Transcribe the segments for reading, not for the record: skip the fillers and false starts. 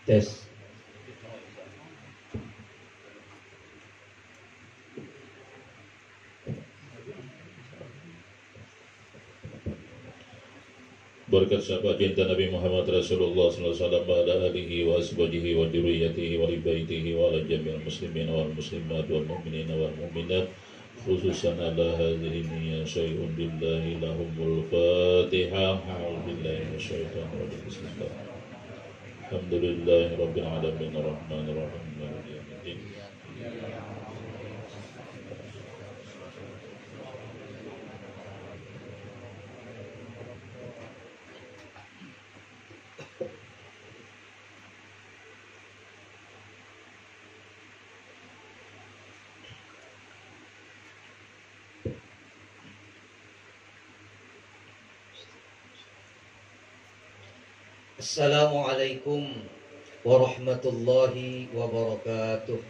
Tes. Berkat syafaat cinta Nabi Muhammad Rasulullah sallallahu alaihi wasallam wa ala alihi wa ashabihi wa dzurriyyatihi wa ibaitihi wa ala jami'il muslimin wal muslimat wal mu'minin wal mu'minat khususan ala hadhihi niyya syai'un billahi lahumul fatihah a'udzu billahi minasyaitonir rajim bismillah alhamdulillahi rabbil alamin arrahmanir rahim maliki yaumiddin. Assalamualaikum warahmatullahi wabarakatuh.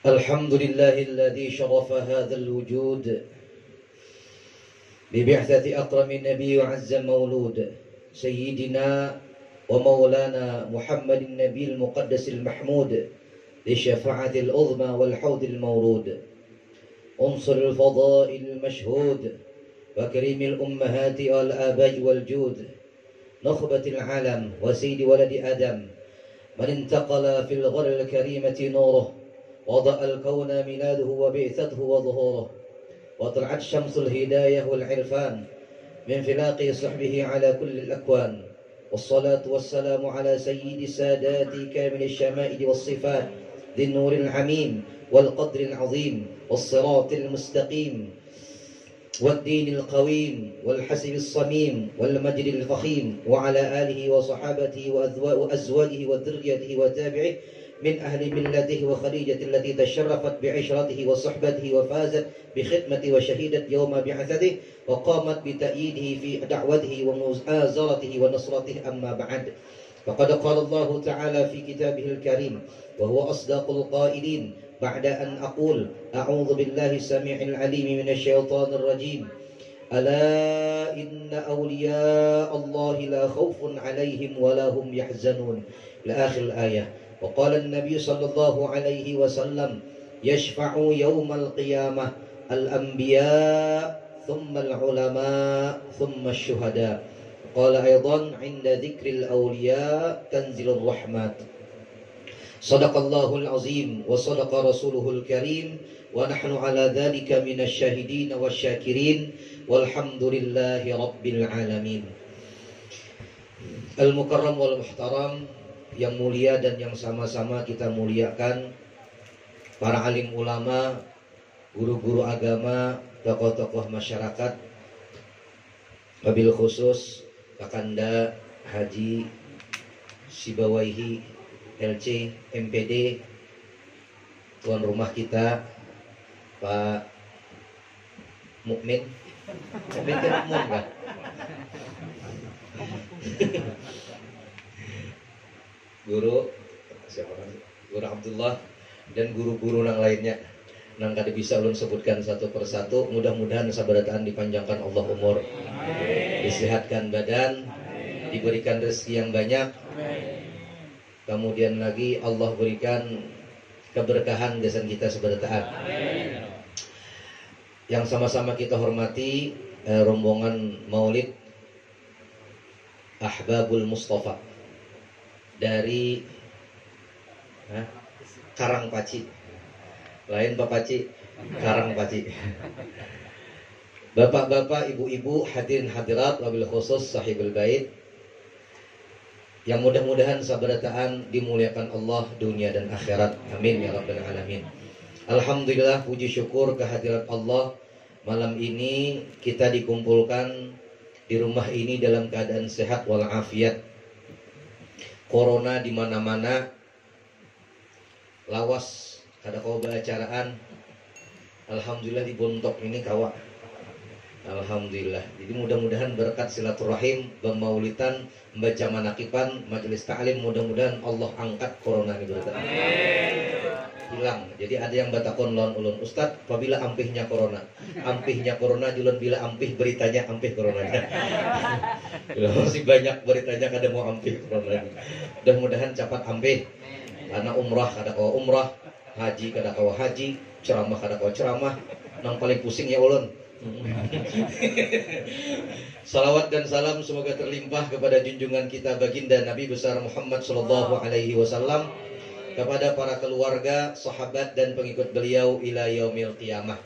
Alhamdulillahilladzi syarafa hadzal wujud bi bi'tsati akramin nabiy wa 'azza maulud sayyidina wa maulana Muhammadin nabiyil muqaddasil mahmud للشفاعة العظمى والحوض المورود عنصر الفضائل المشهود وكريم الأمهات والآباء والجود نخبة العالم وسيد ولد آدم من انتقل في الغر الكريمة نوره وضأ الكون ميلاده وبعثته وظهوره وطلعت شمس الهداية والعرفان من فلاق صحبه على كل الأكوان والصلاة والسلام على سيد السادات كامل الشمائل والصفات ذي النور العميم والقدر العظيم والصراط المستقيم والدين القويم والحسب الصميم والمجد الفخيم وعلى آله وصحابته وأزواجه وذريته وتابعه من أهل ملته وخديجة التي تشرفت بعشرته وصحبته وفازت بخدمة وشهيدة يوم بعثته وقامت بتأييده في دعوته ومؤازرته ونصرته. أما بعد فقد قال الله تعالى في كتابه الكريم وهو أصدق القائلين بعد أن أقول أعوذ بالله السميع العليم من الشيطان الرجيم ألا إن أولياء الله لا خوف عليهم ولا هم يحزنون لآخر الآية. وقال النبي صلى الله عليه وسلم يشفع يوم القيامة الأنبياء ثم العلماء ثم الشهداء. قال أيضا عند ذكر الأولياء تنزل الرحمات. صدق الله العظيم وصدق رسوله الكريم ونحن على ذلك من الشاهدين والشاكرين والحمد لله رب العالمين. Al-Mukarram wal Muhtaram, yang mulia dan yang sama-sama kita muliakan, para alim ulama, guru-guru agama, tokoh-tokoh masyarakat, wabil khusus Kakanda Haji Sibawaihi LC MPD, tuan rumah kita Pak Mukmin. Mukmin kan Mukmin kan? Guru siapa kan? Guru Abdullah dan guru-guru yang lainnya. Nang kada bisa ulun sebutkan satu persatu. Mudah-mudahan sabarataan dipanjangkan Allah umur, disehatkan badan, diberikan rezeki yang banyak. Kemudian lagi Allah berikan keberkahan desan kita sabarataan. Yang sama-sama kita hormati rombongan Maulid Ahbabul Mustafa dari Karangpaci, lain Pak Paci, Karangpaci. Bapak-bapak, ibu-ibu, hadirin hadirat, wabil khusus sahibul bait, yang mudah-mudahan sabarataan dimuliakan Allah dunia dan akhirat. Amin ya rabbal alamin. Alhamdulillah, puji syukur kehadirat Allah. Malam ini kita dikumpulkan di rumah ini dalam keadaan sehat walafiat. Corona di mana-mana, lawas kada kau beracaraan. Alhamdulillah di Bontok ini kawa Alhamdulillah. Jadi mudah-mudahan berkat silaturahim, pemaulidan, membaca manakiban, majelis ta'lim, mudah-mudahan Allah angkat corona ini berkat. Hilang. Jadi ada yang batakon lawan ulun, Ustaz, apabila ampihnya corona julun bila ampih beritanya ampih coronanya. Masih banyak beritanya kada mau ampih corona. Mudah-mudahan cepat ampih. Karena umrah kada kawa umrah, haji kada kawa haji, ceramah kada kawa ceramah. Nang paling pusing ya ulun. Salawat dan salam semoga terlimpah kepada junjungan kita baginda Nabi besar Muhammad sallallahu alaihi wasallam, kepada para keluarga, sahabat dan pengikut beliau ila yaumil qiyamah.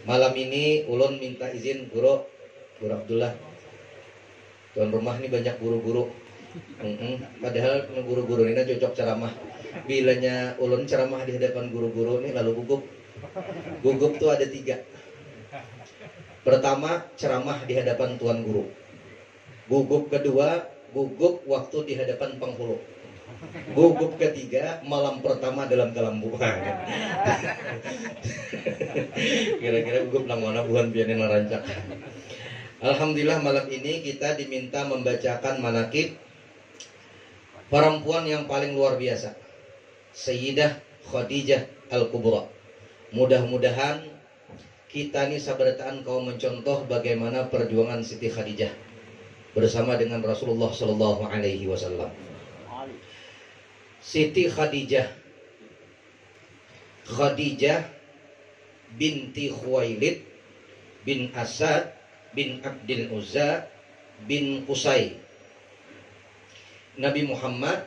Malam ini ulun minta izin Guru Abdullah. Tuan rumah ini banyak guru-guru. Padahal guru-guru ini cocok ceramah. Bilanya ulun ceramah di hadapan guru-guru ini lalu gugup. Gugup tuh ada 3. Pertama, ceramah di hadapan tuan guru. Gugup kedua, gugup waktu di hadapan penghulu. Gugup ketiga, malam pertama dalam kelambu. Kira-kira gugup lang mana bukan biarin rancak. Alhamdulillah malam ini kita diminta membacakan manakib perempuan yang paling luar biasa, Sayyidah Khadijah Al-Kubra. Mudah-mudahan kita ini sabarataan kau mencontoh bagaimana perjuangan Siti Khadijah bersama dengan Rasulullah Sallallahu Alaihi Wasallam. Siti Khadijah binti Khuwailid bin Asad bin Abdul Uzza bin Qusay. Nabi Muhammad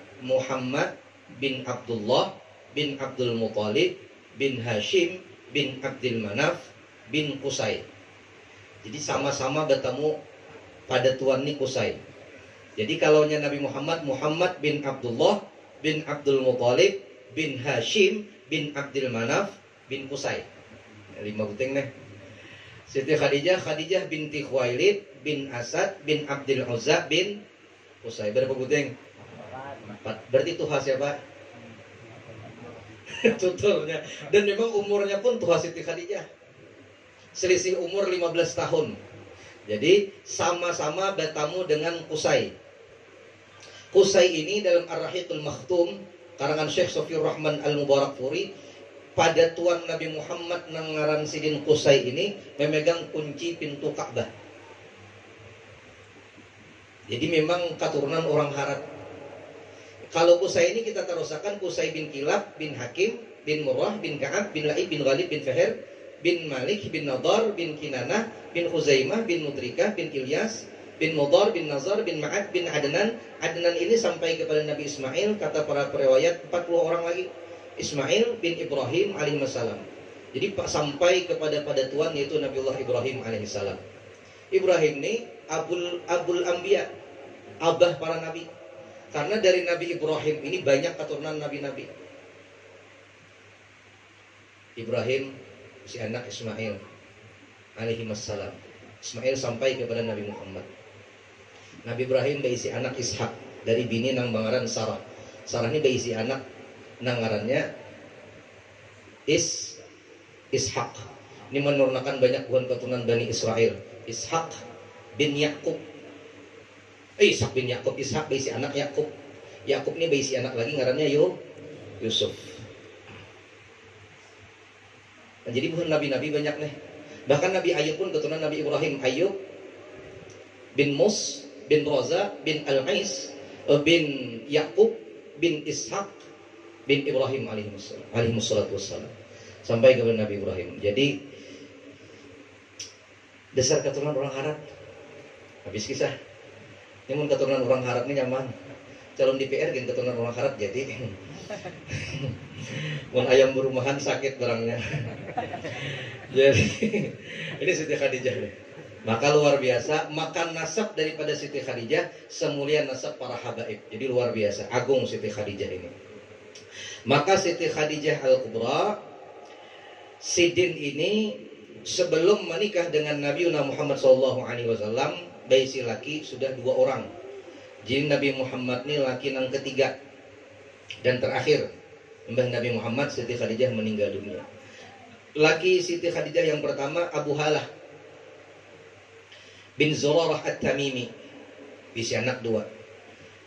bin Abdullah bin Abdul Muttalib bin Hashim bin Abdul Manaf bin Qusay. Jadi sama-sama bertemu pada tuan ni Qusay. Jadi kalaunya Nabi Muhammad bin Abdullah bin Abdul Muttalib bin Hashim bin Abdul Manaf bin Qusay. 5 buting nih. Siti Khadijah binti Khuwailid bin Asad bin Abdul Uzza bin Qusay. Berapa buting? 4. Berarti Tuha siapa? Tuturnya. Dan memang umurnya pun Tuha Siti Khadijah. Selisih umur 15 tahun. Jadi sama-sama bertamu dengan Qusay. Qusay ini dalam Ar-Rahiqul Makhtum karangan Syekh Sofiur Rahman Al-Mubarakfuri, pada tuan Nabi Muhammad nangaran sidin Qusay ini memegang kunci pintu Ka'bah. Jadi memang keturunan orang Harad. Kalau Qusay ini kita terusakan Qusay bin Kilab bin Hakim bin Murrah bin Ka'ab bin La'ib bin Ghalib bin Fahir bin Malik bin Nadar bin Kinanah bin Khuzaimah bin Mudrikah bin Ilyas bin Mudar bin Nazar bin Ma'ad bin Adnan. Adnan ini sampai kepada Nabi Ismail, kata para periwayat 40 orang lagi. Ismail bin Ibrahim alaihissalam. Jadi sampai kepada tuan yaitu Nabiullah Ibrahim alaihissalam. Ibrahim ini Abul Anbiya, abah para nabi. Karena dari Nabi Ibrahim ini banyak keturunan nabi-nabi. Ibrahim si anak Ismail alaihissalam. Ismail sampai kepada Nabi Muhammad. Nabi Ibrahim berisi anak Ishak dari bini nang bangaran Sarah. Sarah ini berisi anak nangarannya Ishak. Ini menurunkan banyak bukan keturunan Bani Israel. Ishak bin Yakub. Ishak bin Yakub. Ishak berisi anak Yakub. Yakub ini berisi anak lagi ngarannya Yusuf. Nah, jadi bukan nabi-nabi banyak nih. Bahkan Nabi Ayub pun keturunan Nabi Ibrahim. Ayub bin Mus bin Roza bin Al-Ais bin Yakub bin Ishak bin Ibrahim alaihissalatu wassalam, sampai kepada Nabi Ibrahim. Jadi dasar keturunan orang Arab. Habis kisah. Ini keturunan orang Arab ini nyaman. Calon DPR gen keturunan orang Arab jadi. Mun ayam berumahan sakit barangnya. Jadi ini Siti Khadijah nih. Maka luar biasa, makan nasab daripada Siti Khadijah semulia nasab para habaib. Jadi luar biasa, agung Siti Khadijah ini. Maka Siti Khadijah Al-Kubra sidin ini sebelum menikah dengan Nabi Muhammad SAW, bayi laki sudah 2 orang. Jadi Nabi Muhammad ini laki yang ketiga dan terakhir. Mbah Nabi Muhammad, Siti Khadijah meninggal dunia. Laki Siti Khadijah yang pertama Abu Halah. bin Zurarah At-Tamimi, bisi anak dua.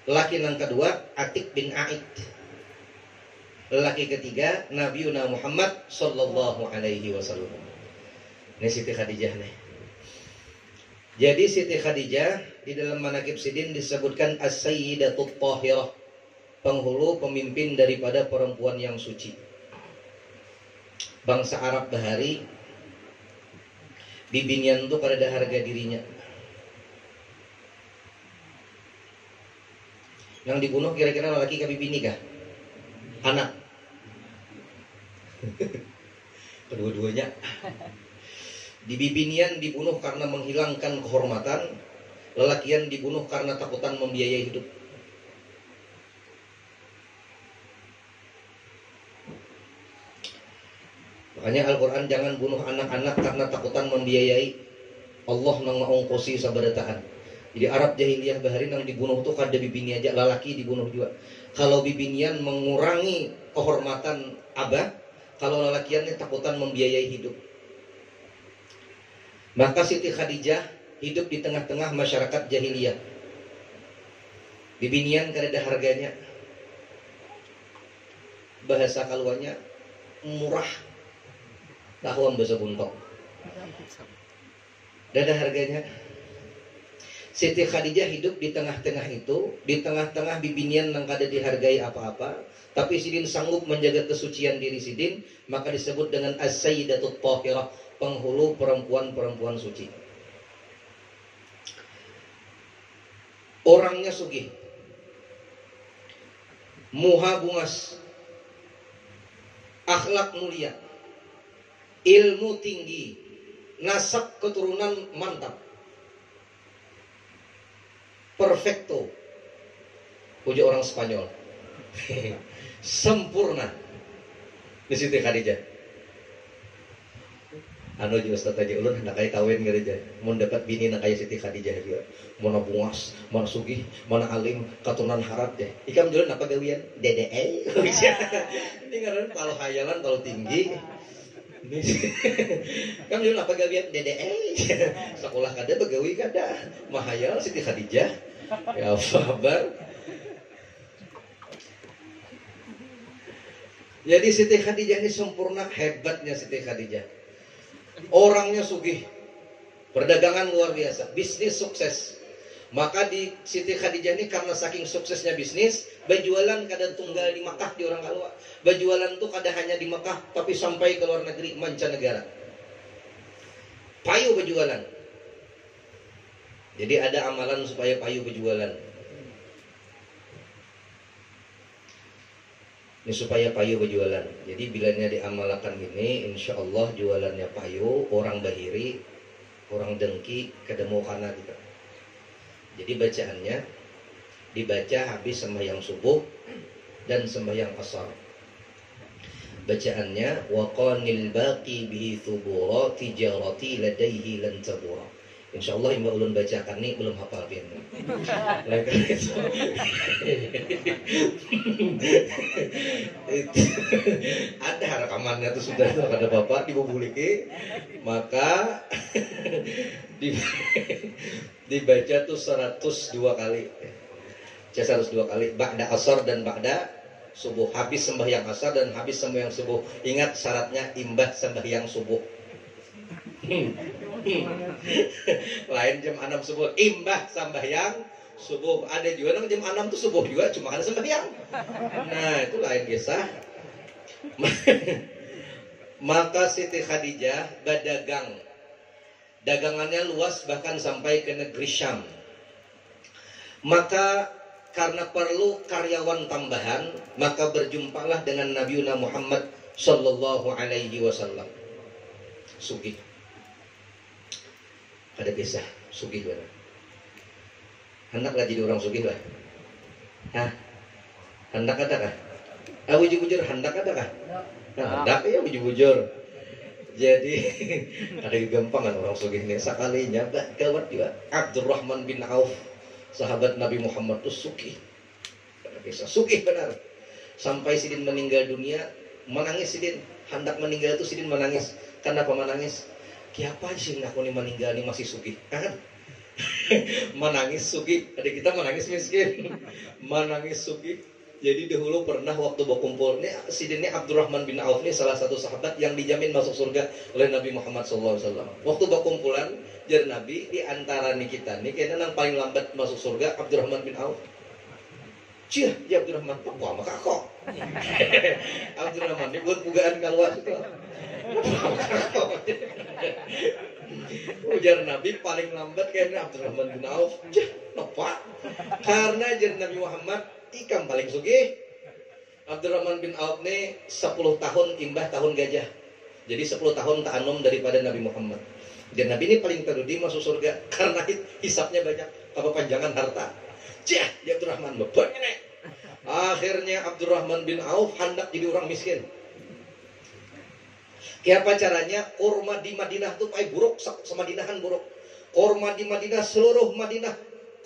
Laki yang kedua Atik bin Aid. Laki ketiga Nabiuna Muhammad sallallahu alaihi wasallam. Ini Siti Khadijah nih. Jadi Siti Khadijah di dalam manaqib Sidin disebutkan As-Sayyidatut Thahirah, penghulu pemimpin daripada perempuan yang suci. Bangsa Arab bahari bibinian itu kada harga dirinya. Yang dibunuh kira-kira laki ke bibini kah? Anak. Kedua-duanya. Di bibinian dibunuh karena menghilangkan kehormatan, lelakian dibunuh karena takutan membiayai hidup. Makanya Al-Quran jangan bunuh anak-anak karena takutan membiayai. Allah nang maongkosi sabarataan. Jadi Arab jahiliyah bahari nang dibunuh tuh kada bibini aja, lelaki dibunuh juga. Kalau bibinian mengurangi kehormatan abah, kalau lelakiannya takutan membiayai hidup. Maka Siti Khadijah hidup di tengah-tengah masyarakat jahiliyah. Bibinian kada ada harganya. Bahasa kaluannya murah. Tahuan bahasa buntok. Ada harganya. Siti Khadijah hidup di tengah-tengah itu, di tengah-tengah bibinian yang kada dihargai apa-apa, tapi Sidin sanggup menjaga kesucian diri Sidin, maka disebut dengan As-Sayyidatut Thahirah, penghulu perempuan-perempuan suci. Orangnya sugih, muha bungas, akhlak mulia, ilmu tinggi, nasab keturunan mantap. Perfecto, puja orang Spanyol. Sempurna. Di Siti Khadijah. Anu juga Ustaz aja ulun hendak kaya kawin gereja. Mau dapat bini nak kaya Siti Khadijah juga. Mana bungas, mana sugih, mana alim, katurunan harap deh. Ikam jualan apa gawian? Dede. Ini ngaran kalau hayalan kalau tinggi. Kamu jualan apa gawian? Dede. Sekolah kada begawi kada. Mahayal Siti Khadijah. Ya sabar. Jadi Siti Khadijah ini sempurna, hebatnya Siti Khadijah. Orangnya sugih, perdagangan luar biasa, bisnis sukses. Maka di Siti Khadijah ini karena saking suksesnya bisnis, berjualan kada tunggal di Makkah di orang kalua. Berjualan tuh kada hanya di Makkah, tapi sampai ke luar negeri, mancanegara. Payu berjualan. Jadi ada amalan supaya payu berjualan. Ini supaya payu berjualan. Jadi bilanya diamalkan ini, insya Allah jualannya payu, orang bahiri, orang dengki, kedemu kana gitu. Jadi bacaannya dibaca habis sembahyang subuh dan sembahyang asar. Bacaannya waqanil baqi bihi thubura tijarati ladaihi lan tabura. Insyaallah Mbak ulun bacakan nih belum hafal pian. Ada rekamannya tuh sudah ada Bapak dibubuliki, maka dibaca tuh 102 kali. 102 kali ba'da asar dan ba'da subuh, habis sembahyang asar dan habis sembahyang subuh. Ingat syaratnya imbah sembahyang subuh. Lain jam 6 subuh imbah sembahyang subuh. Ada juga jam 6 tuh subuh juga cuma ada sembahyang. Nah, itu lain kisah. Maka Siti Khadijah berdagang. Dagangannya luas bahkan sampai ke negeri Syam. Maka karena perlu karyawan tambahan, maka berjumpalah dengan Nabiuna Muhammad sallallahu alaihi wasallam. Sugih. Ada kisah sugih benar. Hendak lah jadi orang sugih lah. Hah? Hendak ada kah? Bujur hendak ada kah? Hendak ya bujur. Jadi ada gampang kan orang sugih ini. Sekalinya gawat juga. Abdurrahman bin Auf, sahabat Nabi Muhammad itu sugih. Ada kisah sugih benar. Sampai Sidin meninggal dunia, menangis Sidin. Hendak meninggal itu Sidin menangis. Kenapa menangis? Kiapa sih aku nih meninggal nih masih sugih? Kan? Menangis sugih, ada kita menangis miskin. Menangis sugih. Jadi dahulu pernah waktu berkumpul, ini Abdurrahman bin Auf ini salah satu sahabat yang dijamin masuk surga oleh Nabi Muhammad SAW. Waktu berkumpulan, jar Nabi di antara kita nih, kayaknya yang paling lambat masuk surga Abdurrahman bin Auf. Cih, ya Abdurrahman, wah maka kok. Abdurrahman ini buat bugaan keluar itu. Ujar Nabi paling lambat kayaknya Abdurrahman bin Auf. Cih, kenapa? Karena jar Nabi Muhammad ikam paling sugih. Abdurrahman bin Auf ini 10 tahun imbah tahun gajah. Jadi 10 tahun ta'anum daripada Nabi Muhammad. Dan Nabi ini paling terudi masuk surga karena hisapnya banyak, kepanjangan harta. Cih, ya Abdurrahman beban ini. Akhirnya Abdurrahman bin Auf hendak jadi orang miskin. Kayak apa caranya? Kurma di Madinah tuh paling buruk, semadinahan buruk. Kurma di Madinah, seluruh Madinah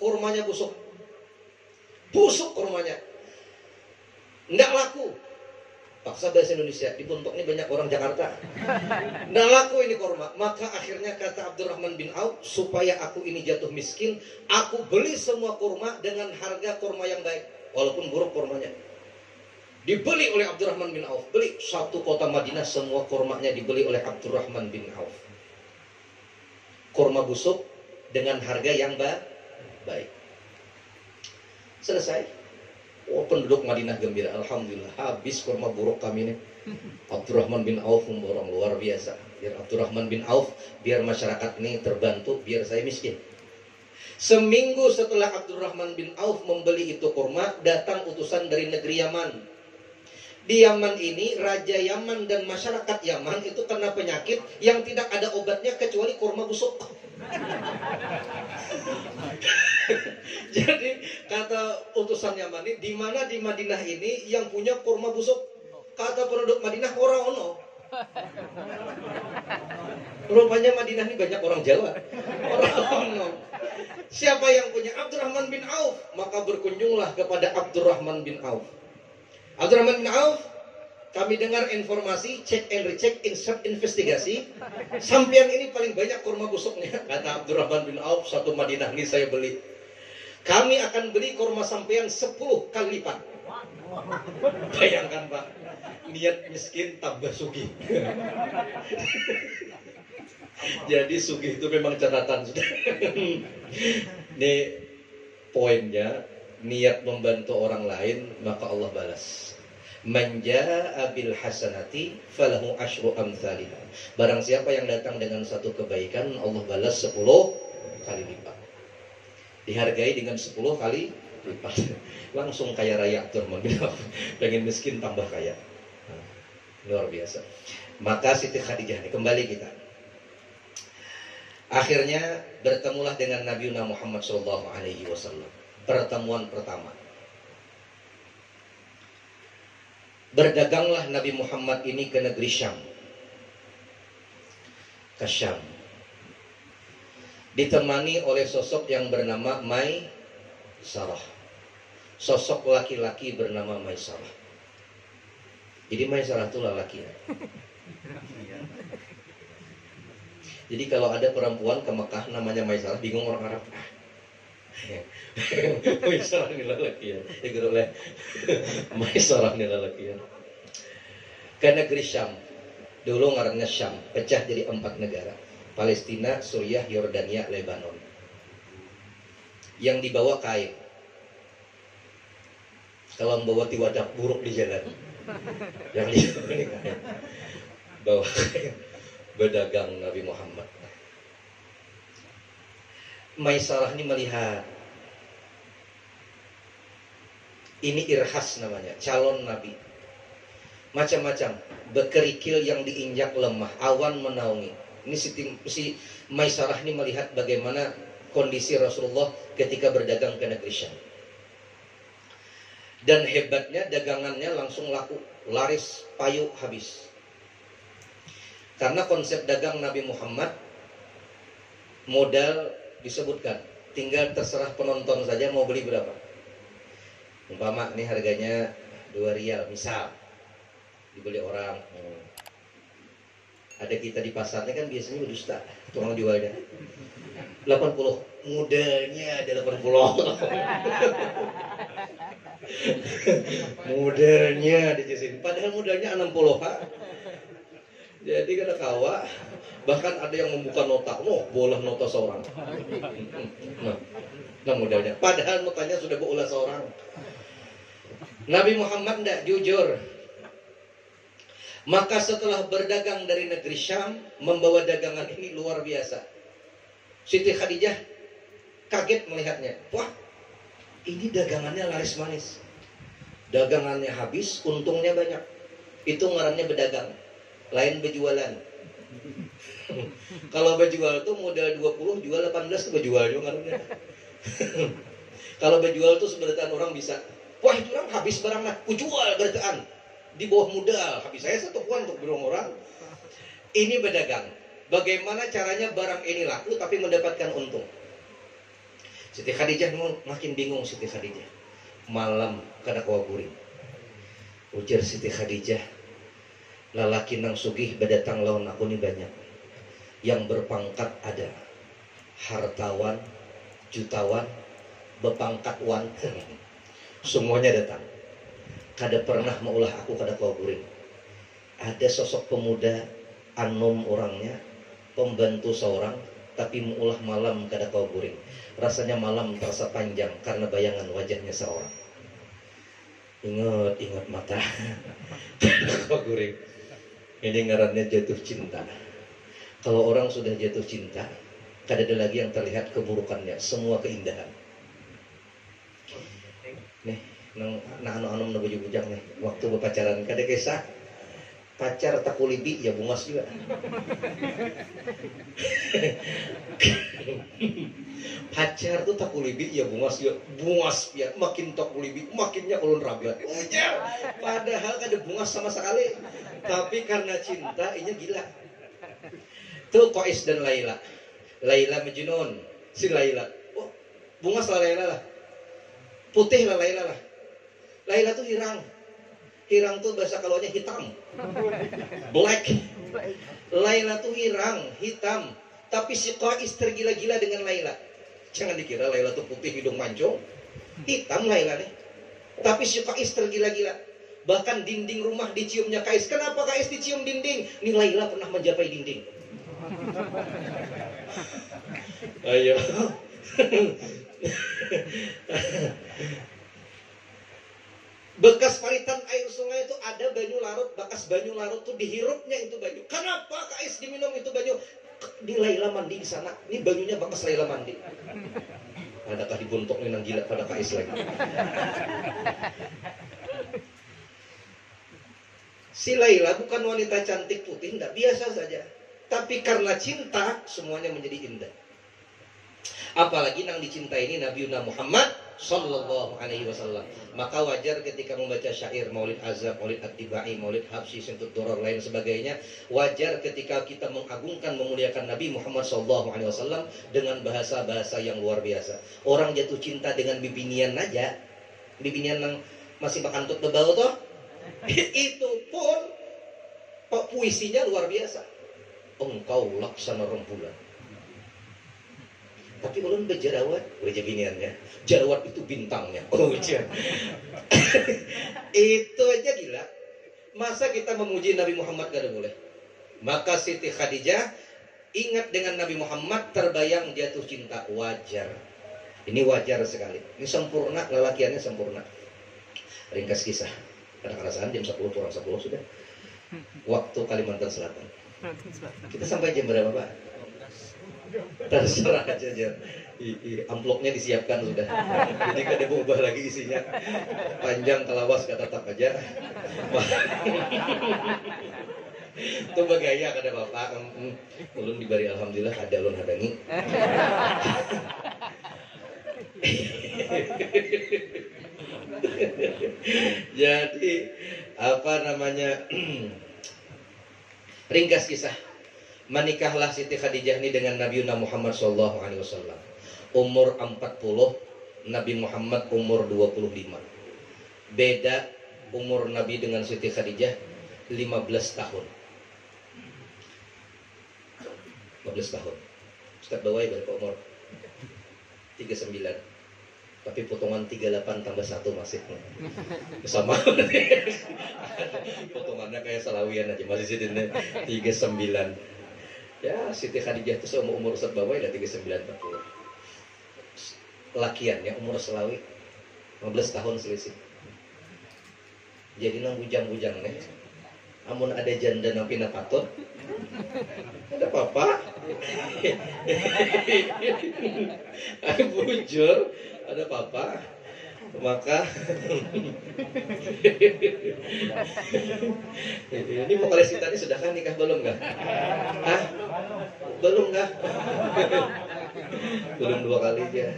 kurmanya busuk. Busuk kurmanya, nggak laku. Paksa bahasa Indonesia, di Puntok ini banyak orang Jakarta. Nggak laku ini kurma. Maka akhirnya kata Abdurrahman bin Auf, supaya aku ini jatuh miskin, aku beli semua kurma dengan harga kurma yang baik, walaupun buruk kurmanya. Dibeli oleh Abdurrahman bin Auf. Beli satu kota Madinah, semua kurmanya dibeli oleh Abdurrahman bin Auf. Kurma busuk dengan harga yang baik. Selesai. Oh, penduduk Madinah gembira. Alhamdulillah, habis kurma buruk kami ini. Abdurrahman bin Auf memborong luar biasa. Biar Abdurrahman bin Auf, biar masyarakat ini terbantu, biar saya miskin. Seminggu setelah Abdurrahman bin Auf membeli itu kurma, datang utusan dari negeri Yaman. Di Yaman ini, Raja Yaman dan masyarakat Yaman itu kena penyakit yang tidak ada obatnya kecuali kurma busuk. Jadi kata utusan Yaman ini, di mana di Madinah ini yang punya kurma busuk? Kata penduduk Madinah, orang ono. Rupanya Madinah ini banyak orang Jawa. Orang ono. Siapa yang punya? Abdurrahman bin Auf. Maka berkunjunglah kepada Abdurrahman bin Auf. Abdurrahman bin Auf, kami dengar informasi, cek and recheck, insert investigasi. Sampian ini paling banyak kurma busuknya. Kata Abdurrahman bin Auf, satu Madinah ini saya beli. Kami akan beli kurma sampean 10 kali lipat. Bayangkan Pak, niat miskin tambah sugih. Jadi sugih itu memang catatan sudah. Ini poinnya, niat membantu orang lain maka Allah balas. Man jaa'a bil hasanati falahu asyru amsalihha. Barang siapa yang datang dengan satu kebaikan, Allah balas 10 kali lipat. Dihargai dengan 10 kali lipat. Langsung kaya raya Abdurrahman bin Auf. Pengen miskin tambah kaya. Nah, luar biasa. Maka Siti Khadijah ini kembali kita. Akhirnya bertemulah dengan Nabi Muhammad SAW. Pertemuan pertama. Berdaganglah Nabi Muhammad ini ke negeri Syam. Ke Syam. Ditemani oleh sosok yang bernama Maisarah. Sosok laki-laki bernama Maisarah. Jadi Maisarah itu laki. Jadi kalau ada perempuan ke Mekah namanya Maisarah, bingung orang Arab. Maisarah ini laki ya. Maisarah ini laki ya. Ke negeri Syam. Dulu ngarannya Syam, pecah jadi 4 negara. Palestina, Suriah, Yordania, Lebanon. Yang dibawa kain. Kalau membawa tiwadak buruk di jalan. Yang dibawa kain. Bawa kain. Berdagang Nabi Muhammad. Maisarah ini melihat. Ini Irhas namanya, calon Nabi. Macam-macam. Bekerikil yang diinjak lemah, awan menaungi. Ini si Maisarah ini melihat bagaimana kondisi Rasulullah ketika berdagang ke negeri Syam. Dan hebatnya dagangannya langsung laku, laris, payu, habis. Karena konsep dagang Nabi Muhammad, modal disebutkan, tinggal terserah penonton saja mau beli berapa. Umpama ini harganya 2 rial misal, dibeli orang. Ada kita di pasarnya kan biasanya berdusta tukang jualnya 80, modelnya ada 80. Modelnya dijesin, padahal modelnya 60, Pak. Jadi kada kawa, bahkan ada yang membuka nota, bola nota seorang. Nah modelnya, padahal notanya sudah berulah seorang. Nabi Muhammad tidak jujur. Maka setelah berdagang dari negeri Syam, membawa dagangan ini luar biasa. Siti Khadijah kaget melihatnya. Wah, ini dagangannya laris manis. Dagangannya habis, untungnya banyak. Itu ngarannya berdagang. Lain berjualan. Kalau berjual tuh modal 20, jual 18 tuh berjual juga ngarannya. Kalau berjual tuh sebenarnya orang bisa, wah itu orang habis barang lah, ku jual bertaan di bawah modal. Habis saya 1 poin untuk berong orang. Ini berdagang. Bagaimana caranya barang ini laku tapi mendapatkan untung? Siti Khadijah makin bingung. Siti Khadijah malam kada kawa guring. Ujar Siti Khadijah, lalaki nang sugih berdatang lawan aku ni banyak. Yang berpangkat ada hartawan, jutawan, bepangkat wan. Semuanya datang. Kada pernah maulah aku kada kawa guring. Ada sosok pemuda anom orangnya, pembantu seorang, tapi maulah malam kada kawa guring. Rasanya malam terasa panjang karena bayangan wajahnya seorang. Ingat mata. Kada guring. Ini ngarannya jatuh cinta. Kalau orang sudah jatuh cinta, kada ada lagi yang terlihat keburukannya, semua keindahan. Nih, nang anu na bujang nih, waktu berpacaran kada kisah pacar takulibi ya bungas juga. Pacar tuh takulibi ya bungas ya, makin takulibi makinnya ulun ragat. Padahal kada bungas sama sekali, tapi karena cinta inya gila. Tuh Qais dan Laila Majnun, si Laila, oh bungas lah Laila lah, putih lah Laila lah. Laila tuh hirang tuh bahasa kalaunya hitam, black. Laila tuh hirang, hitam. Tapi si Qais tergila-gila dengan Laila. Jangan dikira Laila tuh putih hidung mancung, hitam Laila nih. Tapi si Qais tergila-gila. Bahkan dinding rumah diciumnya Qais. Kenapa Qais dicium dinding? Nih Laila pernah mencapai dinding. Ayo. Bekas paritan air sungai itu ada banyu larut, bekas banyu larut tuh dihirupnya itu banyu. Kenapa Qais diminum itu banyu? Di Laila mandi di sana. Ini banyunya bekas Laila mandi. Adakah dibuntuk nih nang gila pada Qais lagi? Si Laila bukan wanita cantik putih, enggak, biasa saja. Tapi karena cinta semuanya menjadi indah. Apalagi nang dicintai ini Nabi Muhammad Sallallahu Alaihi Wasallam. Maka wajar ketika membaca syair Maulid Azab, Maulid At-Tibai, Maulid Habsyi, Sintut Duror lain sebagainya. Wajar ketika kita mengagungkan, memuliakan Nabi Muhammad Sallallahu Alaihi Wasallam dengan bahasa-bahasa yang luar biasa. Orang jatuh cinta dengan bibinian aja, bibinian yang masih bakantut bebau toh, itu pun puisinya luar biasa. Engkau laksana rembulan. Tapi ulun berjerawat, wajah biniannya. Jerawat itu bintangnya. Oh iya. Itu aja gila. Masa kita memuji Nabi Muhammad gak boleh? Maka Siti Khadijah ingat dengan Nabi Muhammad, terbayang jatuh cinta. Wajar. Ini wajar sekali. Ini sempurna, lelakiannya sempurna. Ringkas kisah. Pada kerasaan jam 10 kurang 10 sudah. Waktu Kalimantan Selatan. Kita sampai jam berapa Pak? Terserah aja. Amplopnya disiapkan sudah. Jadi kada berubah lagi isinya. Panjang kelawas kata tak aja. Itu bagaya kada Bapak. Ulun dibari alhamdulillah ada ulun hadangi. Jadi apa namanya? Ringkas kisah. Menikahlah Siti Khadijah ini dengan Nabi Muhammad SAW. Umur 40, Nabi Muhammad umur 25. Beda umur Nabi dengan Siti Khadijah 15 tahun. 15 tahun. Ustaz Bawai berapa umur? 39. Tapi potongan 38 tambah 1 masih sama. Potongannya kayak Salawian aja, masih sidin 39. Ya, Siti Khadijah itu seumur Ustaz Bawai lah 39 40. Lakian ya umur Selawi 15 tahun selisih. Jadi nang bujang-bujang nih. Amun ada janda nang pina patut. Ada apa-apa? Bujur, ada apa-apa? Maka ini vokalis kita ini sudah kan nikah belum nggak? Hah? Belum nggak? Belum 2 kali ya.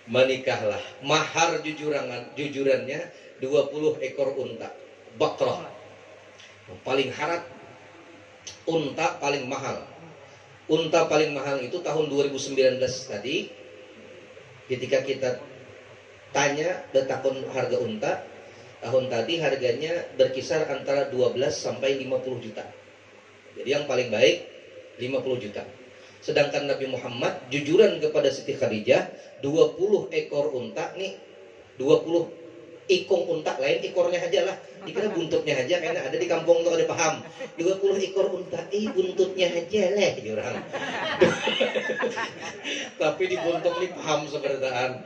Menikahlah. Mahar jujurannya 20 ekor unta. Bakrah. Paling harat. Unta paling mahal. Unta paling mahal itu tahun 2019 tadi. Ketika kita tanya letakkan harga unta, tahun tadi harganya berkisar antara 12 sampai 50 juta. Jadi yang paling baik 50 juta. Sedangkan Nabi Muhammad jujuran kepada Siti Khadijah 20 ekor unta nih, 20 ikung unta, lain ekornya aja lah, dikira buntutnya aja, karena ada di kampung tuh ada paham 20 ekor unta, buntutnya aja lah jurang. Tapi di buntung ini paham seberdaan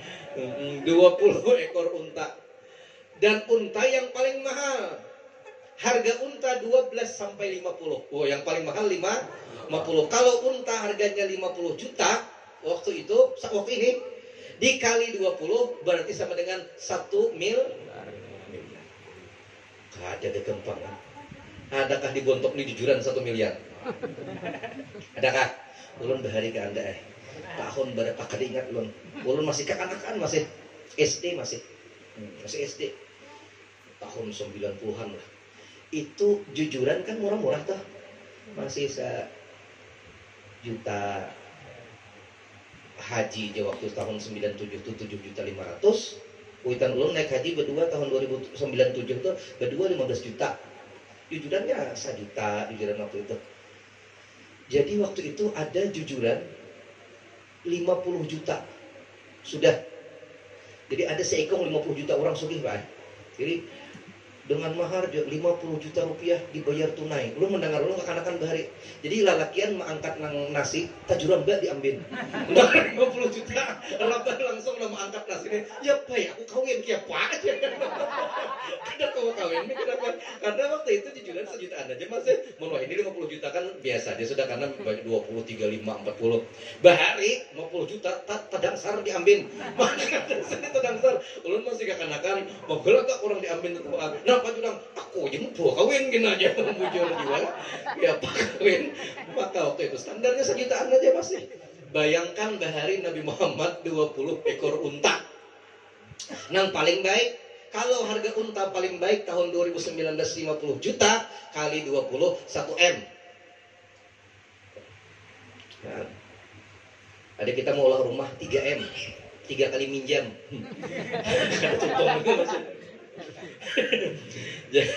20 ekor unta. Dan unta yang paling mahal, harga unta 12 sampai 50. Oh, yang paling mahal 50. Kalau unta harganya 50 juta waktu itu, waktu ini dikali 20 berarti sama dengan 1 miliar. Ada kekempangan. Adakah di bontok ini jujuran 1 miliar? Adakah? Ulun bahari ke Anda tahun berapa kali ingat ulun? Ulun masih kekanak-kanakan, masih SD masih SD. Tahun 90-an lah. Itu jujuran kan murah-murah tuh. Masih juta haji aja waktu tahun 97 itu 7.500.000. Kuitan ulun naik haji berdua tahun 2097 tuh berdua 15 juta. Jujurannya 1 juta jujuran waktu itu. Jadi waktu itu ada jujuran 50 juta. Sudah. Jadi ada seikong 50 juta orang sugih, Pak. Jadi dengan mahar 50 juta rupiah dibayar tunai. Lu mendengar lu kekanakan bahari. Jadi lalakian mengangkat nang nasi, tajuran mbak diambil. 50 juta. Rabah langsung nama angkat nasi ini. Ya Pak, aku kawin kia Pak. Kada kau kawin ini kenapa? Karena waktu itu jujuran 1 jutaan aja masih. Menurut ini 50 juta kan biasa aja sudah, karena 20, 35, 40. Bahari 50 juta tadangsar diambil. Maka tadangsar. Ulun masih kekanakan mau gelagak orang diambil itu. Kenapa bilang aku aja mau kawin gini aja bujur juga ya Pak kawin. Maka waktu itu standarnya 1 jutaan aja masih. Bayangkan bahari Nabi Muhammad 20 ekor unta. Nang paling baik, kalau harga unta paling baik tahun 2019 50 juta kali 20 1 M. Nah, ada kita mau olah rumah 3 M, 3 kali minjam. Jadi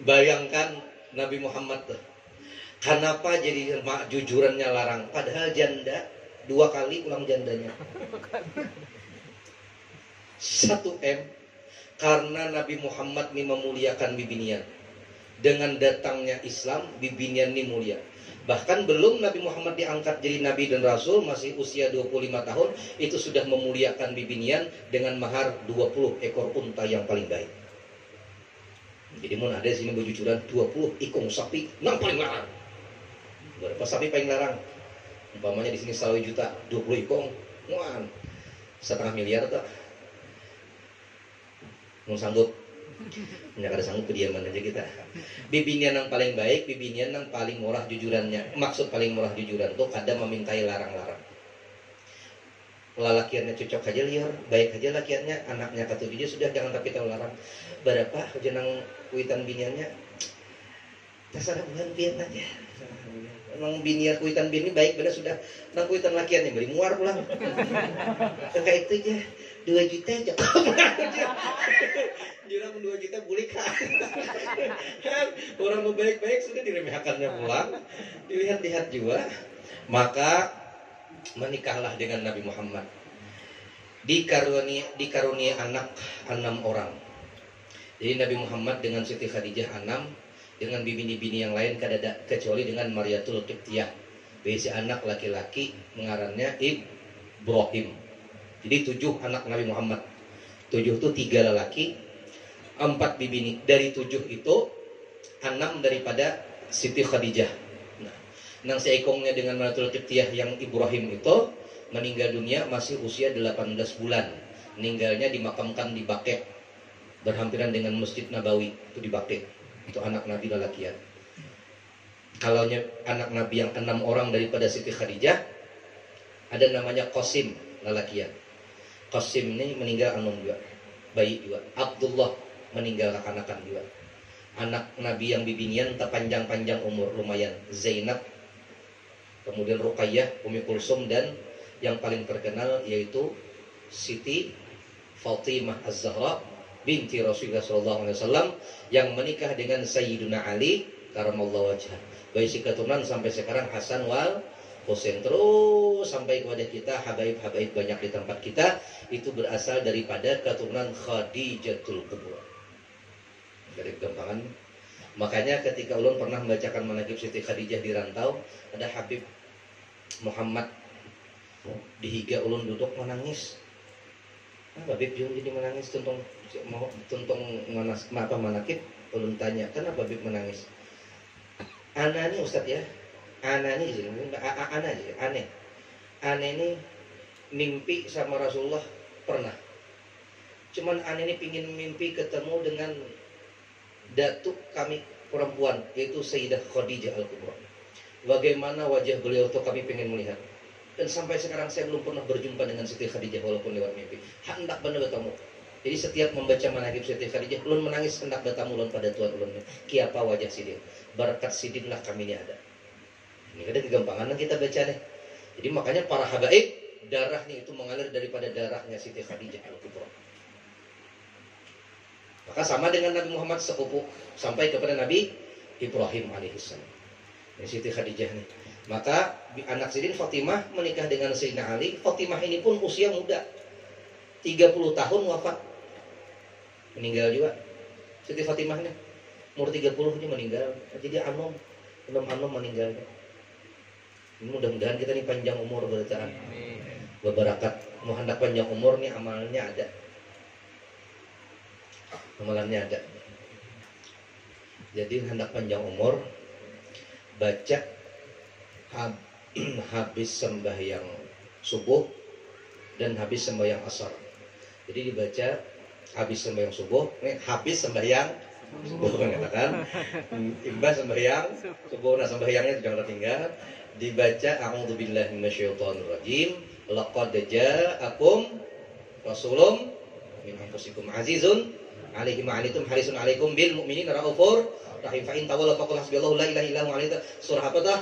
bayangkan Nabi Muhammad tuh, kenapa jadi jujurannya larang? Padahal janda 2 kali ulang jandanya 1 M. Karena Nabi Muhammad ini memuliakan bibinian. Dengan datangnya Islam, bibinian ini mulia. Bahkan belum Nabi Muhammad diangkat jadi Nabi dan Rasul, masih usia 25 tahun, itu sudah memuliakan bibinian dengan mahar 20 ekor unta yang paling baik. Jadi mau ada sini berjujuran 20 ikung sapi, yang paling larang. Berapa sapi paling larang? Umpamanya di sini 1 juta, 20 ikung, wah, 1,5 miliar tak? Mau sanggup? Nggak ada sanggup, kediaman aja kita. Bibinian yang paling baik, bibinian yang paling murah jujurannya. Maksud paling murah jujuran tuh kadang memintai larang-larang. Lalakiannya cocok aja liar, baik aja lakiannya, anaknya kata dia sudah jangan tapi tahu larang. Berapa jenang kuitan biniannya? Terserah bulan pian aja. Nang binian kuitan bini baik benar sudah. Nang kuitan lakiannya beri muar pulang. Kayak itu aja. 2 juta aja. Jurang 2 juta bulik kan. Orang baik-baik sudah diremehkannya pulang. Dilihat-lihat juga. Maka menikahlah dengan Nabi Muhammad. Dikarunia anak 6 orang. Jadi Nabi Muhammad dengan Siti Khadijah 6, dengan bini-bini yang lain kadada, kecuali dengan Mariatul Qibtiyah. Besi anak laki-laki mengarannya Ibrahim. Jadi 7 anak Nabi Muhammad. 7 itu 3 lelaki, 4 bibini. Dari 7 itu 6 daripada Siti Khadijah. Nah, nang seikongnya dengan Mariatul Qibtiyah yang Ibrahim itu meninggal dunia masih usia 18 bulan. Meninggalnya dimakamkan di Baqi', berhampiran dengan Masjid Nabawi, itu di Baqi'. Itu anak Nabi lelakian. Kalau anak Nabi yang 6 orang daripada Siti Khadijah, ada namanya Qasim lelakian. Qasim ini meninggal anum juga, bayi juga. Abdullah meninggal kekanakan juga. Anak Nabi yang bibinian tak panjang-panjang umur lumayan. Zainab, kemudian Ruqayyah, Ummi Kulsum, dan yang paling terkenal yaitu Siti Fatimah Az-Zahra binti Rasulullah SAW yang menikah dengan Sayyiduna Ali karamallahu wajhah. Baik keturunan sampai sekarang Hasan wal Husain, terus sampai kepada kita habaib-habaib banyak di tempat kita itu berasal daripada keturunan Khadijatul Kubra. Dari gampangan. Makanya ketika ulun pernah membacakan manaqib Siti Khadijah di rantau, ada Habib Muhammad dihiga ulun duduk menangis. Habib Jung jadi menangis tuntung manaqib. Ulun tanya, kenapa Habib menangis? Ana nih Ustaz ya, ana nih aneh ini mimpi sama Rasulullah pernah. Cuman aneh ini pingin mimpi ketemu dengan datuk kami perempuan, yaitu Sayyidah Khadijah Al-Kubra. Bagaimana wajah beliau itu kami pengen melihat. Dan sampai sekarang saya belum pernah berjumpa dengan Siti Khadijah walaupun lewat mimpi. Hendak benar bertemu. Jadi setiap membaca manaqib Siti Khadijah, ulun menangis hendak bertemu ulun pada Tuhan ulun. Kiapa wajah sidin. Barakat sidinlah kami ini ada. Ini ada kegampangan yang kita baca nih. Jadi makanya para habaib darahnya itu mengalir daripada darahnya Siti Khadijah Al-Kubra. Maka sama dengan Nabi Muhammad sepupu sampai kepada Nabi Ibrahim alaihissalam. Ini Siti Khadijah nih. Maka anak Sidin Fatimah menikah dengan Sayyidina Ali. Fatimah ini pun usia muda, 30 tahun wafat, meninggal juga. Siti Fatimah nih umur 30 ini meninggal. Jadi anom meninggal. Mudah-mudahan kita nih panjang umur bertahan. Berbarakat. Mau hendak panjang umur nih amalnya ada. Amalannya ada. Jadi hendak panjang umur, baca habis sembahyang subuh dan habis sembahyang asar. Jadi dibaca habis sembahyang subuh, habis sembahyang subuh mengatakan imbas sembahyang subuh. Nah sembahyangnya jangan tertinggal. Dibaca a'udzubillahi minasyaitonirrajim. Laqad ja'akum rasulun min anfusikum azizun alaihi ma'anitum harisun alaikum bil mu'minina raufur rahim. Fa in tawallaw faqul hasbiyallahu la ilaha illa huwa alaihi. Surah apa dah?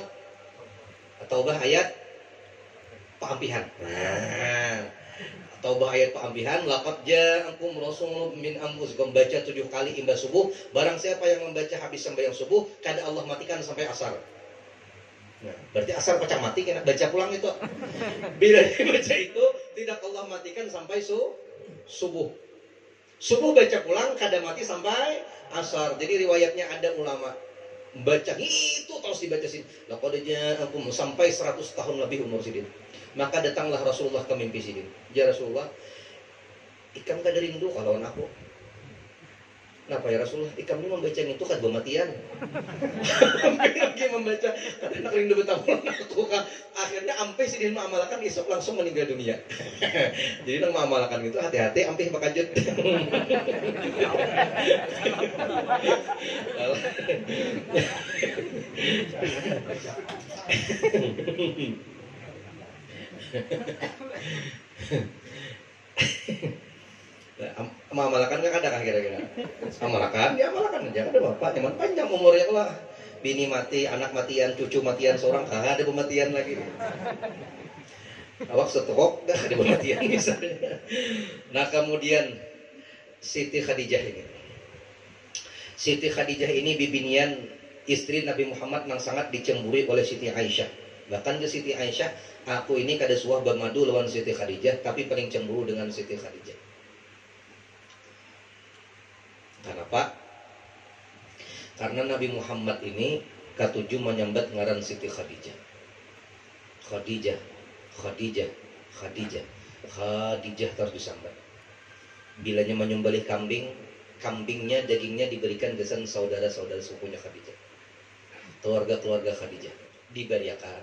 Taubah ayat peampihan. Nah, Taubah ayat peampihan. Laqad ja'akum rasulun min anfusikum. Baca 7 kali imbas subuh. Barang siapa yang membaca habis sembahyang subuh, kada Allah matikan sampai asar. Nah, berarti asar pecah mati kena baca pulang itu. Bila dibaca itu tidak Allah matikan sampai subuh. Subuh baca pulang kada mati sampai asar. Jadi riwayatnya ada ulama baca itu terus dibaca sini. Laqad ja'akum sampai 100 tahun lebih umur sidin. Maka datanglah Rasulullah ke mimpi sidin. Ya Rasulullah, ikam kada rindu kalau aku. Kenapa ya Rasulullah? Ikam ini membaca itu kan bematian. Lagi membaca nak rindu bertemu aku kan. Akhirnya ampe sidin mengamalkan esok langsung meninggal dunia. Jadi nang mengamalkan itu hati-hati ampe bakajut. Mengamalkan nggak ada kah kira-kira? Amalkan, dia amalkan aja. Ada bapak, cuman panjang umurnya lah. Bini mati, anak matian, cucu matian, seorang ada pematian lagi. Awak stroke dah di pengertian misalnya. Nah kemudian Siti Khadijah ini. Siti Khadijah ini bibinian istri Nabi Muhammad yang sangat dicemburi oleh Siti Aisyah. Bahkan ke Siti Aisyah, aku ini kada suah bermadu lawan Siti Khadijah, tapi paling cemburu dengan Siti Khadijah. Kenapa? Karena Nabi Muhammad ini katuju menyambat ngaran Siti Khadijah. Khadijah, Khadijah, Khadijah, Khadijah terus disambat. Bilanya menyembelih kambing, kambingnya, dagingnya diberikan kesan saudara-saudara sepupunya Khadijah, keluarga-keluarga Khadijah diberiakan.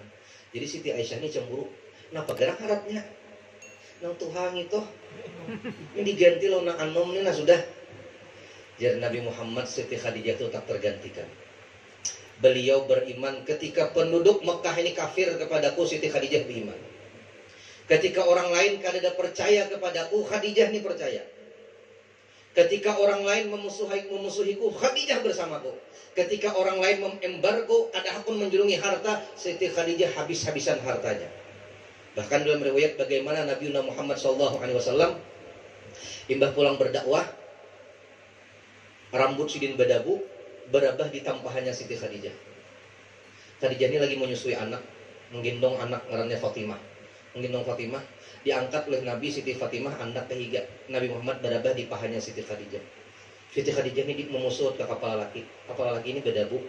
Jadi Siti Aisyah ini cemburu. Kenapa gerak harapnya? Nang Tuhan itu ini diganti lo nang anom ini nah sudah. Jadi Nabi Muhammad Siti Khadijah itu tak tergantikan. Beliau beriman ketika penduduk Mekah ini kafir kepadaku, Siti Khadijah beriman. Ketika orang lain kada percaya kepadaku, Khadijah ini percaya. Ketika orang lain memusuhiku, Khadijah bersamaku. Ketika orang lain mengembargo, ada pun menjulungi harta, Siti Khadijah habis-habisan hartanya. Bahkan dalam riwayat bagaimana Nabi Muhammad SAW imbah pulang berdakwah, rambut sidin badabu berabah di tampahannya Siti Khadijah. Khadijah ini lagi menyusui anak, menggendong anak ngarannya Fatimah. Menggendong Fatimah, diangkat oleh Nabi Siti Fatimah anak kehiga. Nabi Muhammad berabah di pahanya Siti Khadijah. Siti Khadijah ini memusut ke kapal laki. Kapal laki ini badabu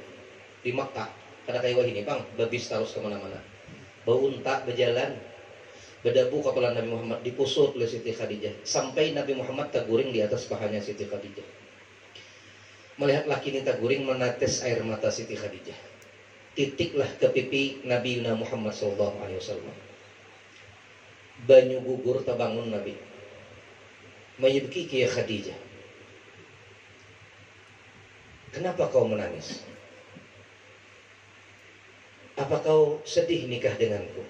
di Makkah. Kada kayak wah ini bang, babis terus kemana-mana. Bau unta berjalan, badabu kapal Nabi Muhammad dipusut oleh Siti Khadijah. Sampai Nabi Muhammad taguring di atas pahanya Siti Khadijah. Melihat laki ini taguring, menetes air mata Siti Khadijah. Titiklah ke pipi Nabi Muhammad SAW. Banyu gugur tabangun Nabi. Mayibki kia Khadijah. Kenapa kau menangis? Apa kau sedih nikah denganku?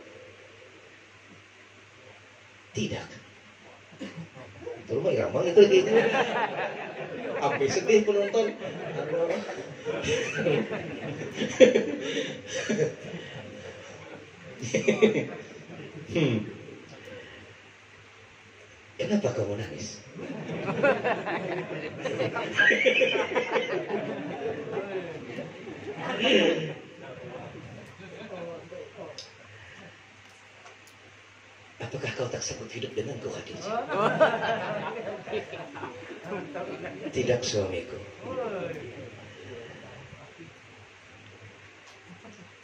Tidak. Itu rumah iramang itu gitu. Sampai sedih penonton. Kenapa kamu nangis? Apakah kau tak sanggup hidup denganku, Khadijah? Tidak, suamiku.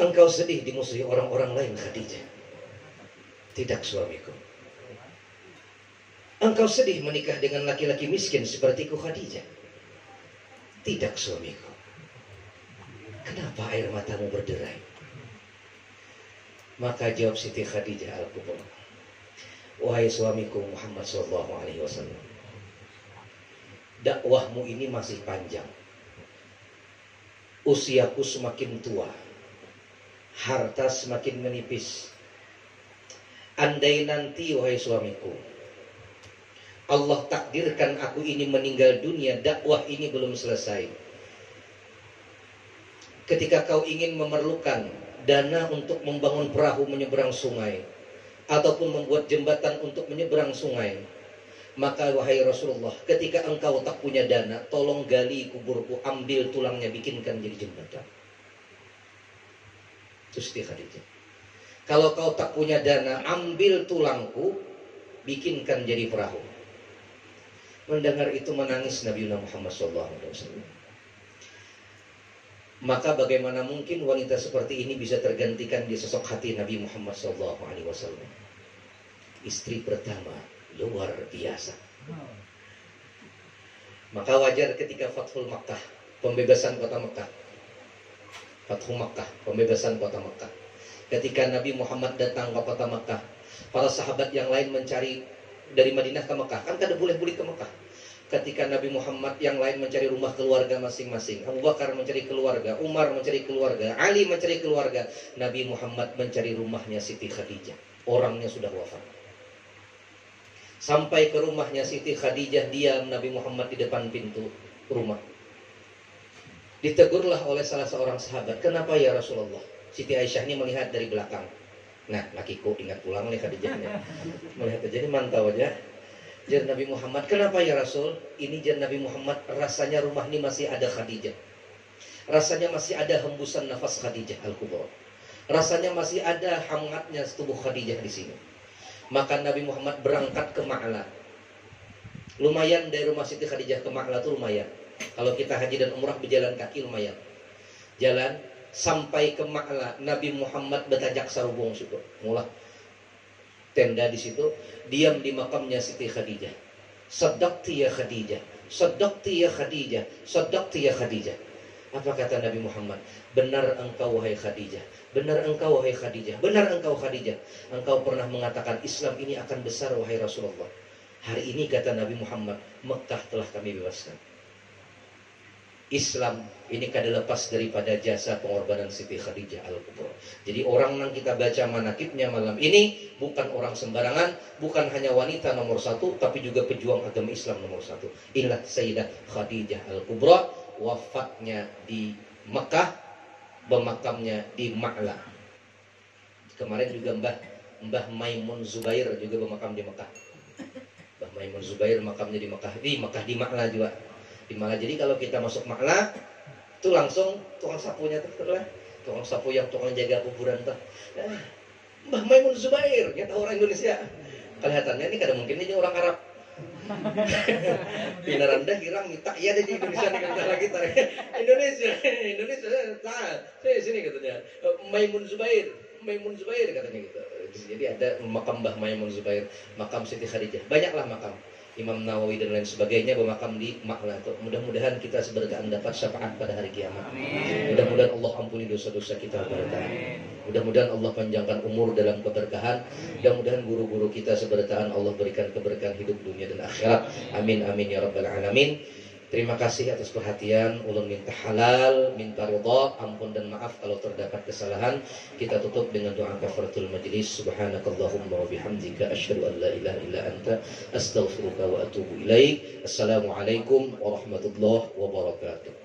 Engkau sedih dimusuhi orang-orang lain, Khadijah. Tidak, suamiku. Engkau sedih menikah dengan laki-laki miskin sepertiku, Khadijah. Tidak, suamiku. Kenapa air matamu berderai? Maka jawab Siti Khadijah Al-Kubra, wahai suamiku Muhammad SAW, dakwahmu ini masih panjang. Usiaku semakin tua, harta semakin menipis. Andai nanti, wahai suamiku, Allah takdirkan aku ini meninggal dunia, dakwah ini belum selesai. Ketika kau ingin memerlukan dana untuk membangun perahu menyeberang sungai, ataupun membuat jembatan untuk menyeberang sungai, maka wahai Rasulullah, ketika engkau tak punya dana, tolong gali kuburku, ambil tulangnya, bikinkan jadi jembatan. Itu Siti Khadijah. Kalau kau tak punya dana, ambil tulangku, bikinkan jadi perahu. Mendengar itu menangis Nabi Muhammad SAW. Maka bagaimana mungkin wanita seperti ini bisa tergantikan di sosok hati Nabi Muhammad SAW? Istri pertama luar biasa. Maka wajar ketika Fathul Makkah, pembebasan kota Makkah, Fathul Makkah, pembebasan kota Makkah. Ketika Nabi Muhammad datang ke kota Makkah, para sahabat yang lain mencari dari Madinah ke Makkah, kan kada boleh-boleh ke Makkah. Ketika Nabi Muhammad yang lain mencari rumah keluarga masing-masing, Abu Bakar mencari keluarga, Umar mencari keluarga, Ali mencari keluarga, Nabi Muhammad mencari rumahnya Siti Khadijah. Orangnya sudah wafat. Sampai ke rumahnya Siti Khadijah, diam Nabi Muhammad di depan pintu rumah. Ditegurlah oleh salah seorang sahabat, kenapa ya Rasulullah? Siti Aisyah ini melihat dari belakang. Nah, lakiku ingat pulang nih Khadijahnya. Melihat aja ini mantau aja. Jar Nabi Muhammad, kenapa ya Rasul? Ini jar Nabi Muhammad, rasanya rumah ini masih ada Khadijah. Rasanya masih ada hembusan nafas Khadijah Al-Kubra. Rasanya masih ada hangatnya tubuh Khadijah di sini. Maka Nabi Muhammad berangkat ke Ma'la. Lumayan dari rumah Siti Khadijah ke Ma'la itu lumayan. Kalau kita haji dan umrah berjalan kaki lumayan. Jalan sampai ke Ma'la, Nabi Muhammad bertajak sarubung situ. Mulai tenda di situ, diam di makamnya Siti Khadijah. Sadaqti ya Khadijah, sadaqti ya Khadijah, sadaqti ya Khadijah. Apa kata Nabi Muhammad? Benar engkau wahai Khadijah, benar engkau wahai Khadijah, benar engkau Khadijah. Engkau pernah mengatakan Islam ini akan besar wahai Rasulullah. Hari ini kata Nabi Muhammad, Mekah telah kami bebaskan. Islam ini kada lepas daripada jasa pengorbanan Siti Khadijah Al-Kubra. Jadi orang yang kita baca manakibnya malam ini bukan orang sembarangan, bukan hanya wanita nomor satu, tapi juga pejuang agama Islam nomor satu. Inilah Sayyidah Khadijah Al-Kubra, wafatnya di Mekah, bermakamnya di Ma'la. Kemarin juga Mbah Maimun Zubair juga bermakam di Mekah. Mbah Maimun Zubair makamnya di Mekah, di Ma'la juga. Di Ma'la. Jadi kalau kita masuk Ma'la itu langsung tukang sapunya tuh lah, tukang sapu yang tukang jaga kuburan tuh. Mbah Maimun Zubair, kita orang Indonesia. Kelihatannya ini kadang mungkin ini orang Arab. Pinaranda hirang minta iya deh di Indonesia nih kata lagi tarik Indonesia nah sini katanya Maimun Zubair katanya gitu. Jadi ada makam Mbah Maimun Zubair, makam Siti Khadijah, banyaklah makam Imam Nawawi dan lain sebagainya bermakam di Ma'la. Mudah-mudahan kita seberkaan dapat syafaat pada hari kiamat. Mudah-mudahan Allah ampuni dosa-dosa kita seberkaan. Mudah-mudahan Allah panjangkan umur dalam keberkahan. Mudah-mudahan guru-guru kita seberkaan Allah berikan keberkahan hidup dunia dan akhirat. Amin amin ya rabbal alamin. Terima kasih atas perhatian. Ulun minta halal, minta ridha, ampun dan maaf kalau terdapat kesalahan. Kita tutup dengan doa kafaratul majlis. Subhanakallahumma wa bihamdika asyhadu an la ilaha illa anta astaghfiruka wa atubu ilaik. Assalamualaikum warahmatullahi wabarakatuh.